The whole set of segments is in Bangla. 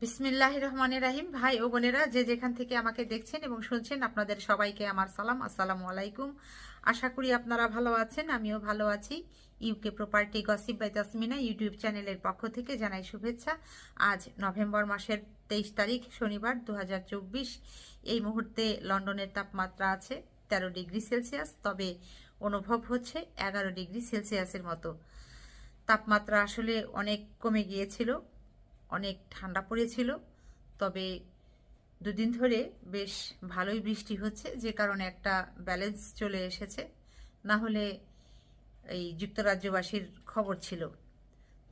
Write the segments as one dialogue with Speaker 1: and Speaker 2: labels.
Speaker 1: বিসমিল্লাহির রহমানির রহিম। ভাই ও বোনেরা, যে যেখান থেকে আমাকে দেখছেন এবং শুনছেন, আপনাদের সবাইকে আমার সালাম, আসসালামু আলাইকুম। আশা করি আপনারা ভালো আছেন, আমিও ভালো আছি। UK property gossip by Tasmina YouTube চ্যানেলের পক্ষ থেকে জানাই শুভেচ্ছা। আজ নভেম্বর মাসের 23 তারিখ শনিবার 2024। এই মুহূর্তে লন্ডনের তাপমাত্রা আছে 13 ডিগ্রি সেলসিয়াস, তবে অনুভব হচ্ছে 11 ডিগ্রি সেলসিয়াসের মতো। তাপমাত্রা আসলে অনেক কমে গিয়েছিল, অনেক ঠান্ডা পড়েছিল, তবে দুদিন ধরে বেশ ভালোই বৃষ্টি হচ্ছে, যে কারণে একটা ব্যালেন্স চলে এসেছে। না হলে এই যুক্তরাজ্যবাসীর খবর ছিল।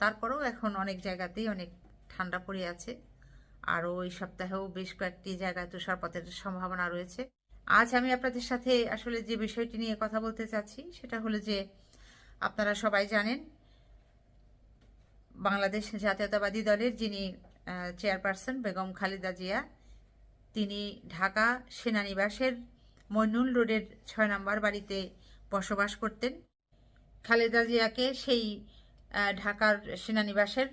Speaker 1: তারপরেও এখন অনেক জায়গাতেই অনেক ঠান্ডা পড়ে আছে। আরও এই সপ্তাহেও বেশ কয়েকটি জায়গায় তুষারপাতের সম্ভাবনা রয়েছে। আজ আমি আপনাদের সাথে আসলে যে বিষয়টি নিয়ে কথা বলতে চাচ্ছি সেটা হলো যে, আপনারা সবাই জানেন বাংলাদেশ জাতীয়তাবাদী দলের যিনি চেয়ারপারসন বেগম খালেদা জিয়া, তিনি ঢাকা সেনানিবাসের মইনুল রোডের 6 নম্বর বাড়িতে বসবাস করতেন। খালেদা জিয়াকে সেই ঢাকার সেনানিবাসের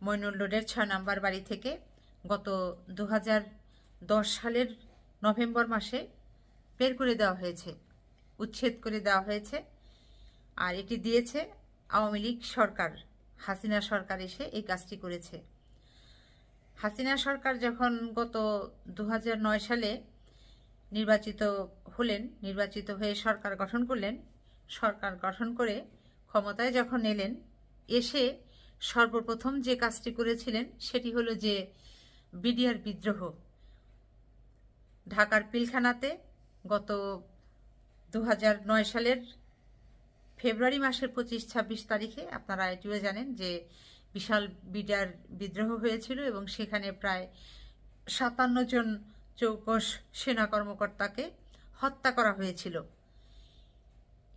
Speaker 1: মইনুল রোডের 6 নম্বর বাড়ি থেকে গত 2010 সালের নভেম্বর মাসে বের করে দেওয়া হয়েছে, উচ্ছেদ করে দেওয়া হয়েছে। আর এটি দিয়েছে আওয়ামী লীগ সরকার, হাসিনা সরকার এসে এই কাজটি করেছে। হাসিনা সরকার যখন গত 2009 সালে নির্বাচিত হয়ে সরকার গঠন করলেন, সরকার গঠন করে ক্ষমতায় যখন এলেন, এসে সর্বপ্রথম যে কাজটি করেছিলেন সেটি হলো যে বিডিআর বিদ্রোহ। ঢাকার পিলখানাতে গত 2009 সালের ফেব্রুয়ারি মাসের 25-26 তারিখে, আপনারা এটিও জানেন যে বিশাল বিডিআর বিদ্রোহ হয়েছিল এবং সেখানে প্রায় 57 জন চৌকস সেনা কর্মকর্তাকে হত্যা করা হয়েছিল।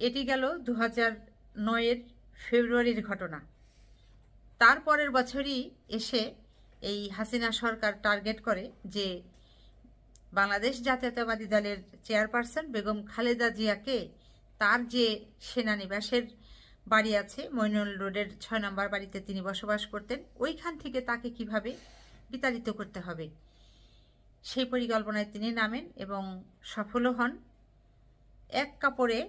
Speaker 1: এটি গেল 2009-এর ফেব্রুয়ারির ঘটনা। তারপরের বছরই এসে এই হাসিনা সরকার টার্গেট করে যে বাংলাদেশ জাতীয়তাবাদী দলের চেয়ারপারসন বেগম খালেদা জিয়াকে তার যে সেনানিবাসের বাড়ি আছে মইনুল রোডের 6 নম্বর বাড়িতে তিনি বসবাস করতেন, ওইখান থেকে তাকে কিভাবে বিতাড়িত করতে হবে সেই পরিকল্পনায় তিনি নামেন এবং সফলও হন। এক কাপড়ে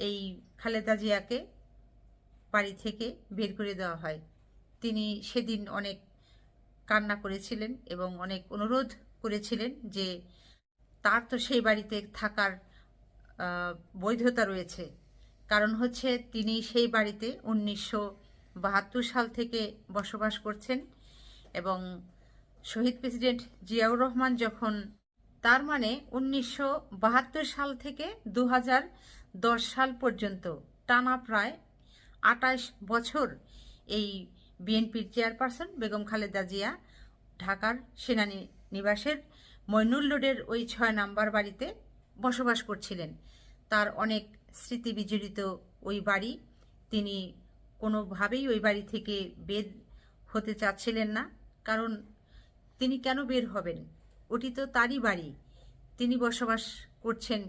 Speaker 1: এই খালেদা জিয়াকে বাড়ি থেকে বের করে দেওয়া হয়। তিনি সেদিন অনেক কান্না করেছিলেন এবং অনেক অনুরোধ করেছিলেন যে তার তো সেই বাড়িতে থাকার বৈধতা রয়েছে, কারণ হচ্ছে তিনি সেই বাড়িতে 1972 সাল থেকে বসবাস করছেন এবং শহীদ প্রেসিডেন্ট জিয়াউর রহমান যখন, তার মানে 1972 সাল থেকে 2010 সাল পর্যন্ত টানা প্রায় 28 বছর এই বিএনপির চেয়ারপারসন বেগম খালেদা জিয়া ঢাকার সেনানিবাসের মইনুল রোডের ওই 6 নম্বর বাড়িতে বসবাস করছিলেন। তার অনেক স্মৃতি বিজড়িত ওই বাড়ি, তিনি কোনোভাবেই ওই বাড়ি থেকে বের হতে চাচ্ছিলেন না। কারণ তিনি কেন বের হবেন, ওটি তো তারই বাড়ি, তিনি বসবাস করছেন,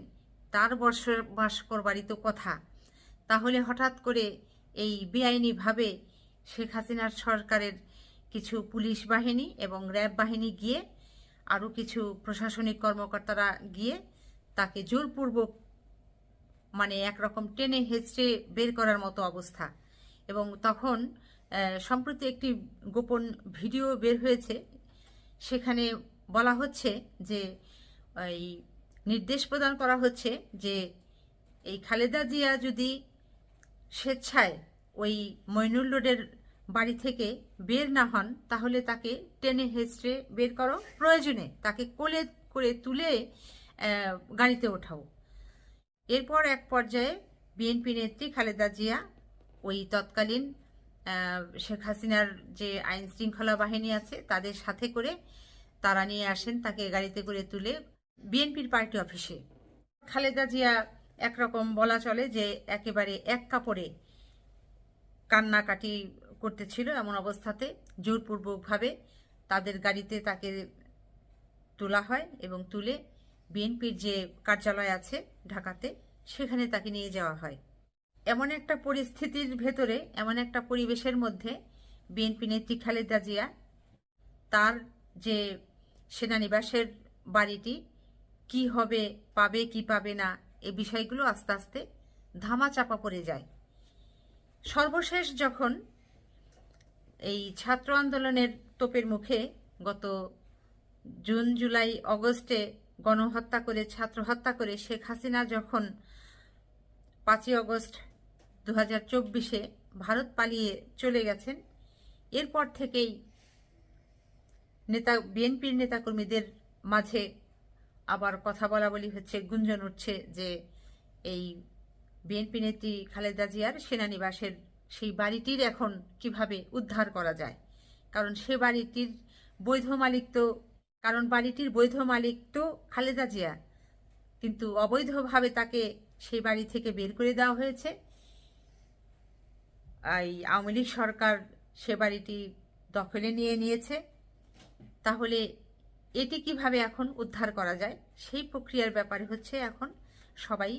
Speaker 1: তার বসবাস করবারই তো কথা। তাহলে হঠাৎ করে এই বেআইনিভাবে শেখ হাসিনার সরকারের কিছু পুলিশ বাহিনী এবং র্যাব বাহিনী গিয়ে, আরও কিছু প্রশাসনিক কর্মকর্তারা গিয়ে তাকে জোরপূর্বক, মানে একরকম টেনে হেঁচড়ে বের করার মতো অবস্থা। এবং তখন সম্প্রতি একটি গোপন ভিডিও বের হয়েছে, সেখানে বলা হচ্ছে যে এই নির্দেশ প্রদান করা হচ্ছে যে এই খালেদা জিয়া যদি স্বেচ্ছায় ওই মইনুল রোডের বাড়ি থেকে বের না হন, তাহলে তাকে টেনে হেঁচড়ে বের করো, প্রয়োজনে তাকে কোলে করে তুলে গাড়িতে ওঠাও। এরপর এক পর্যায়ে বিএনপি নেত্রী খালেদা জিয়া ওই তৎকালীন শেখ হাসিনার যে আইন শৃঙ্খলা বাহিনী আছে তাদের সাথে করে তারা নিয়ে আসেন তাকে গাড়িতে করে তুলে বিএনপির পার্টি অফিসে। খালেদা জিয়া একরকম বলা চলে যে একেবারে এক কাপড়ে কান্নাকাটি করতেছিল, এমন অবস্থাতে জোরপূর্বকভাবে তাদের গাড়িতে তাকে তোলা হয় এবং তুলে বিএনপির যে কার্যালয় আছে ঢাকাতে, সেখানে তাকে নিয়ে যাওয়া হয়। এমন একটা পরিস্থিতির ভেতরে, এমন একটা পরিবেশের মধ্যে বিএনপি নেত্রী খালেদা জিয়া তার যে সেনানিবাসের বাড়িটি কি হবে, পাবে কি পাবে না, এই বিষয়গুলো আস্তে আস্তে ধামাচাপা পড়ে যায়। সর্বশেষ যখন এই ছাত্র আন্দোলনের তোপের মুখে গত জুন জুলাই অগস্টে গণহত্যা করে, ছাত্র হত্যা করে শেখ হাসিনা যখন 5ই অগস্ট 2024 ভারত পালিয়ে চলে গেছেন, এরপর থেকেই বিএনপির নেতাকর্মীদের মাঝে আবার কথা বলা বলি হচ্ছে, গুঞ্জন উঠছে যে এই বিএনপি নেত্রী খালেদা জিয়ার সেনানিবাসের সেই বাড়িটির এখন কিভাবে উদ্ধার করা যায়। কারণ সে বাড়িটির বৈধ মালিক তো, কারণ বাড়িটির বৈধ মালিক তো খালেদা জিয়া, কিন্তু অবৈধভাবে তাকে সেই বাড়ি থেকে বের করে দেওয়া হয়েছে। এই আওয়ামী লীগ সরকার সে বাড়িটি দখলে নিয়ে নিয়েছে। তাহলে এটি কিভাবে এখন উদ্ধার করা যায়, সেই প্রক্রিয়ার ব্যাপারে হচ্ছে এখন সবাই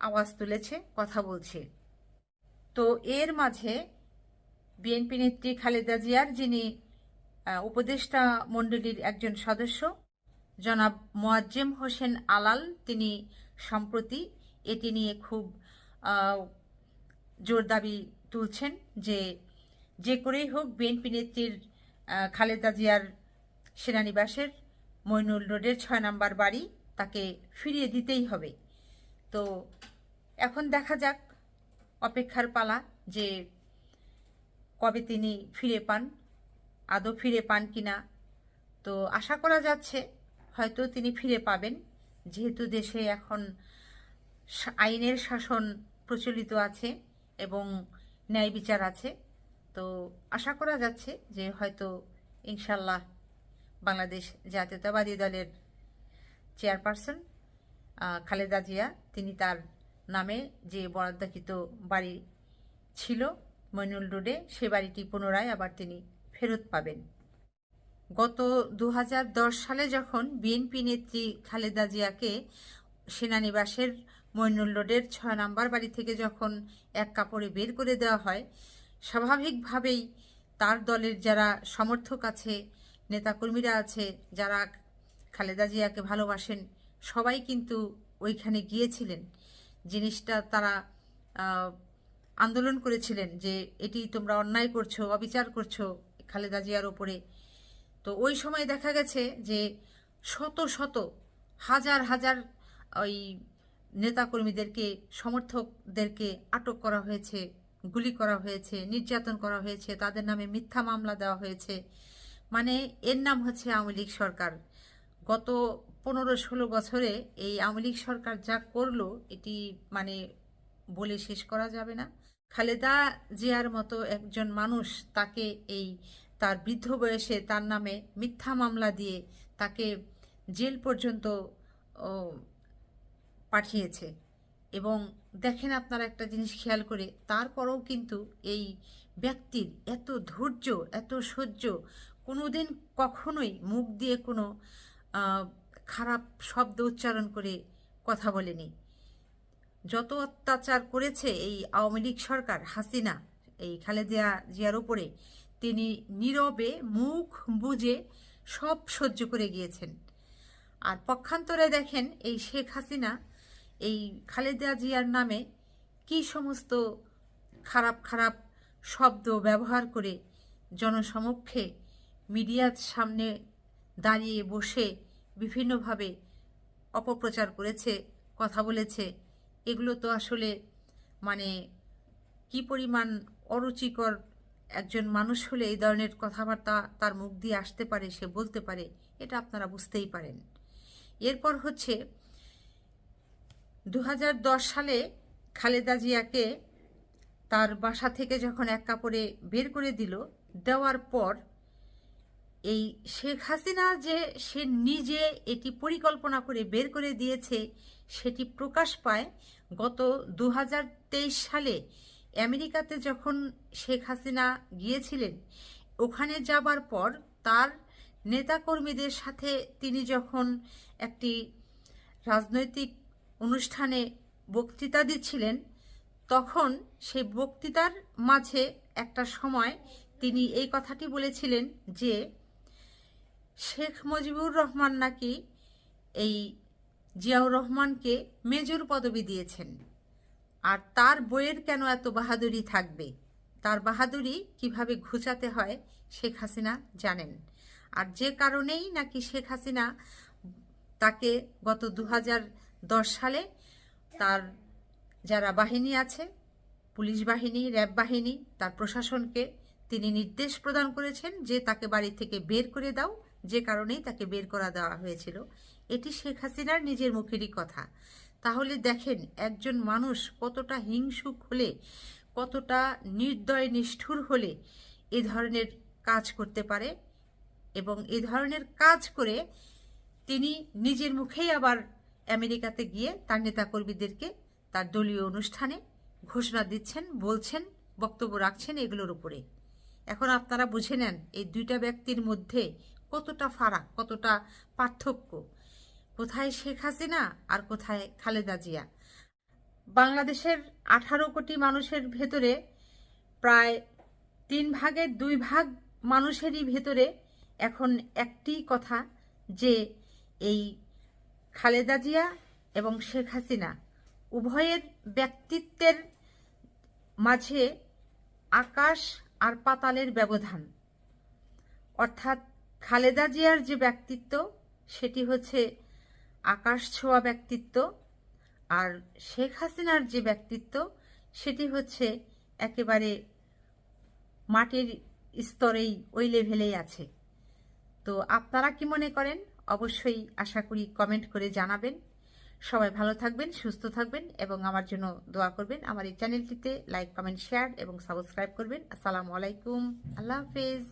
Speaker 1: আওয়াজ তুলেছে, কথা বলছে। তো এর মাঝে বিএনপি নেত্রী খালেদা জিয়ার যিনি উপদেষ্টা মণ্ডলীর একজন সদস্য জনাব মোয়াজ্জেম হোসেন আলাল, তিনি সম্প্রতি এটি নিয়ে খুব জোর দাবি তুলছেন যে করেই হোক বিএনপি নেত্রীর খালেদা জিয়ার সেনানিবাসের মইনুল রোডের 6 নম্বর বাড়ি তাকে ফিরিয়ে দিতেই হবে। তো এখন দেখা যাক, অপেক্ষার পালা যে কবে তিনি ফিরে পান, আদৌ ফিরে পান কিনা। তো আশা করা যাচ্ছে হয়তো তিনি ফিরে পাবেন, যেহেতু দেশে এখন আইনের শাসন প্রচলিত আছে এবং ন্যায় বিচার আছে। তো আশা করা যাচ্ছে যে হয়তো ইনশাল্লাহ বাংলাদেশ জাতীয়তাবাদী দলের চেয়ারপারসন খালেদা জিয়া, তিনি তার নামে যে বরাদ্দকৃত বাড়ি ছিল মইনুল রোডে, সে বাড়িটি পুনরায় আবার তিনি ফেরত পাবেন। গত 2010 সালে যখন বিএনপি নেত্রী খালেদা জিয়াকে সেনানিবাসের মইনুল রোডের 6 নম্বর বাড়ি থেকে যখন এক কাপড়ে বের করে দেওয়া হয়, স্বাভাবিকভাবেই তার দলের যারা সমর্থক আছে, নেতাকর্মীরা আছে, যারা খালেদা জিয়াকে ভালোবাসেন, সবাই কিন্তু ওইখানে গিয়েছিলেন। জিনিসটা তারা আন্দোলন করেছিলেন যে এটি তোমরা অন্যায় করছো, অবিচার করছো খালেদা জিয়ার ওপরে। তো ওই সময় দেখা গেছে যে শত শত হাজার হাজার ওই নেতাকর্মীদেরকে, সমর্থকদেরকে আটক করা হয়েছে, গুলি করা হয়েছে, নির্যাতন করা হয়েছে, তাদের নামে মিথ্যা মামলা দেওয়া হয়েছে। মানে এর নাম হচ্ছে আওয়ামী লীগ সরকার। গত 15-16 বছরে এই আওয়ামী লীগ সরকার যা করলো, এটি মানে বলে শেষ করা যাবে না। খালেদা জিয়ার মতো একজন মানুষ, তাকে এই তার বৃদ্ধ বয়সে তার নামে মিথ্যা মামলা দিয়ে তাকে জেল পর্যন্ত পাঠিয়েছে। এবং দেখেন আপনারা একটা জিনিস খেয়াল করে, তারপরেও কিন্তু এই ব্যক্তির এত ধৈর্য, এত সহ্য, কোনোদিন কখনোই মুখ দিয়ে কোনো খারাপ শব্দ উচ্চারণ করে কথা বলেনি। যত অত্যাচার করেছে এই আওয়ামী লীগ সরকার, হাসিনা এই খালেদা জিয়ার উপরে, তিনি নীরবে মুখ বুজে সব সহ্য করে গিয়েছেন। আর পক্ষান্তরে দেখেন এই শেখ হাসিনা এই খালেদা জিয়ার নামে কি সমস্ত খারাপ খারাপ শব্দ ব্যবহার করে জনসমক্ষে মিডিয়ার সামনে দাঁড়িয়ে বসে বিভিন্নভাবে অপপ্রচার করেছে, কথা বলেছে। এগুলো তো আসলে মানে কি পরিমাণ অরুচিকর একজন মানুষ হলে এই ধরনের কথাবার্তা তার মুখ দিয়ে আসতে পারে, সে বলতে পারে, এটা আপনারা বুঝতেই পারেন। এরপর হচ্ছে 2010 সালে খালেদা জিয়াকে তার বাসা থেকে যখন এক কাপড়ে বের করে দেওয়ার পর এই শেখ হাসিনা যে সে নিজে এটি পরিকল্পনা করে বের করে দিয়েছে, সেটি প্রকাশ পায় গত 2023 সালে আমেরিকাতে যখন শেখ হাসিনা গিয়েছিলেন। ওখানে যাবার পর তার নেতাকর্মীদের সাথে তিনি যখন একটি রাজনৈতিক অনুষ্ঠানে বক্তৃতা দিচ্ছিলেন, তখন সেই বক্তৃতার মাঝে একটা সময় তিনি এই কথাটি বলেছিলেন যে শেখ মুজিবুর রহমান নাকি এই জিয়াউর রহমানকে মেজর পদবি দিয়েছেন, আর তার বইয়ের কেন এত বাহাদুরি থাকবে, তার বাহাদুরি কিভাবে ঘুচাতে হয় শেখ হাসিনা জানেন। আর যে কারণেই নাকি শেখ হাসিনা তাকে গত 2010 সালে তার যারা বাহিনী আছে, পুলিশ বাহিনী, র্যাব বাহিনী, তার প্রশাসনকে তিনি নির্দেশ প্রদান করেছেন যে তাকে বাড়ি থেকে বের করে দাও, যে কারণেই তাকে বের করা দেওয়া হয়েছিল। এটি শেখ হাসিনার নিজের মুখেরই কথা। তাহলে দেখেন একজন মানুষ কতটা হিংসুক হলে, কতটা নির্দয় নিষ্ঠুর হলে এ ধরনের কাজ করতে পারে, এবং এ ধরনের কাজ করে তিনি নিজের মুখেই আবার আমেরিকাতে গিয়ে তার নেতাকর্মীদেরকে তার দলীয় অনুষ্ঠানে ঘোষণা দিচ্ছেন, বলছেন, বক্তব্য রাখছেন এগুলোর উপরে। এখন আপনারা বুঝে নেন এই দুইটা ব্যক্তির মধ্যে কতটা ফারাক, কতটা পার্থক্য, কোথায় শেখ হাসিনা আর কোথায় খালেদা জিয়া। বাংলাদেশের 18 কোটি মানুষের ভেতরে প্রায় 3 ভাগের 2 ভাগ মানুষেরই ভেতরে এখন একটি কথা, যে এই খালেদা জিয়া এবং শেখ হাসিনা উভয়ের ব্যক্তিত্বের মাঝে আকাশ আর পাতালের ব্যবধান। অর্থাৎ খালেদা জিয়ার যে ব্যক্তিত্ব সেটি হচ্ছে আকাশ ছোঁয়া ব্যক্তিত্ব, আর শেখ হাসিনার যে ব্যক্তিত্ব সেটি হচ্ছে একেবারে মাটির স্তরেই, ওই লেভেলেই আছে। তো আপনারা কি মনে করেন অবশ্যই আশা করি কমেন্ট করে জানাবেন। সবাই ভালো থাকবেন, সুস্থ থাকবেন এবং আমার জন্য দোয়া করবেন। আমার এই চ্যানেলটিতে লাইক, কমেন্ট, শেয়ার এবং সাবস্ক্রাইব করবেন। আসসালামু আলাইকুম, আল্লাহ হাফেজ।